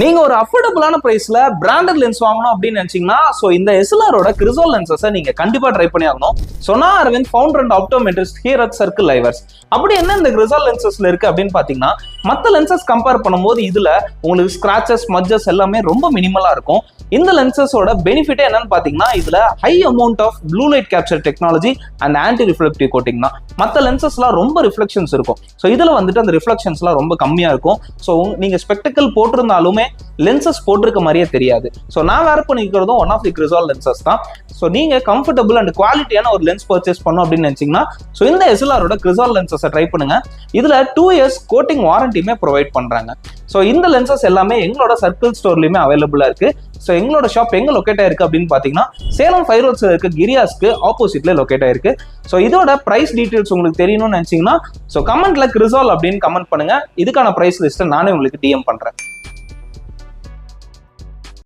நீங்க ஒரு அஃபோர்டபுளான பிரைஸ்ல பிராண்டட் லென்ஸ் வாங்கணும் அப்படின்னு நினைச்சீங்கன்னா இந்த எஸ்எல்ஆரோட கிறிசோல் லென்சஸை நீங்க கண்டிப்பா ட்ரை பண்ணி ஆகணும். சொன்னா Aravind founder and optometrist here at Circle Livers. அப்படி என்ன இந்த கிறிசோல் லென்சஸ்ல இருக்கு அப்படின்னு பாத்தீங்கன்னா, மற்ற லென்சஸ் கம்பேர் பண்ணும்போது இதுல உங்களுக்கு ஸ்கிராச்சஸ் மட்ஜஸ் எல்லாமே ரொம்ப மினிமலா இருக்கும். இந்த லென்சஸோட பெனிஃபிட்டே என்னன்னு பாத்தீங்கன்னா, இதுல high amount of blue light capture technology and anti reflective coating தான். மற்ற லென்சஸ்லாம் ரொம்ப ரிஃப்ளெக்ஷன்ஸ் இருக்கும். இதுல வந்துட்டு அந்த ரிஃப்ளெக்ஷன்ஸ்லாம் ரொம்ப கம்மியா இருக்கும். நீங்க ஸ்பெக்டக்கல் போட்டிருந்தாலுமே லென்சஸ் போட்டிருக்க மாதிரியே தெரியாது. நான் வேர் பண்ணிக்கிறதும் ஒன் ஆஃப் தி கிறிசோல் லென்சஸ் தான். நீங்க கம்ஃபர்டபுள் அண்ட் குவாலிட்டியான ஒரு லென்ஸ் பர்ச்சேஸ் பண்ணணும் அப்படின்னு நினைச்சீங்கன்னா இந்த எஸ்எல்ஆரோட கிறிசோல் லென்சஸை ட்ரை பண்ணுங்க. இதுல 2 years கோட்டிங் வாரண்டியுமே ப்ரொவைட் பண்றாங்க. இந்த லென்சஸ் எல்லாமே எங்களோட சர்க்கிள் ஸ்டோர்லயுமே அவைலபிளா இருக்கு. எங்களோட ஷாப் எங்க லொக்கேட் ஆயிருக்கு அப்படின்னு பாத்தீங்கன்னா, சேலம் 5 roads இருக்க கிரியாஸ்க்கு ஆப்போசிட்ல லொக்கேட் ஆயிருக்கு. இதோட பிரைஸ் டீடைல்ஸ் உங்களுக்கு தெரியணும்னு நினைச்சீங்கன்னா கமெண்ட்ல கிறிசோல் அப்படின்னு கமெண்ட் பண்ணுங்க. இதுக்கான பிரைஸ் லிஸ்ட் நானே உங்களுக்கு டிஎம் பண்றேன்.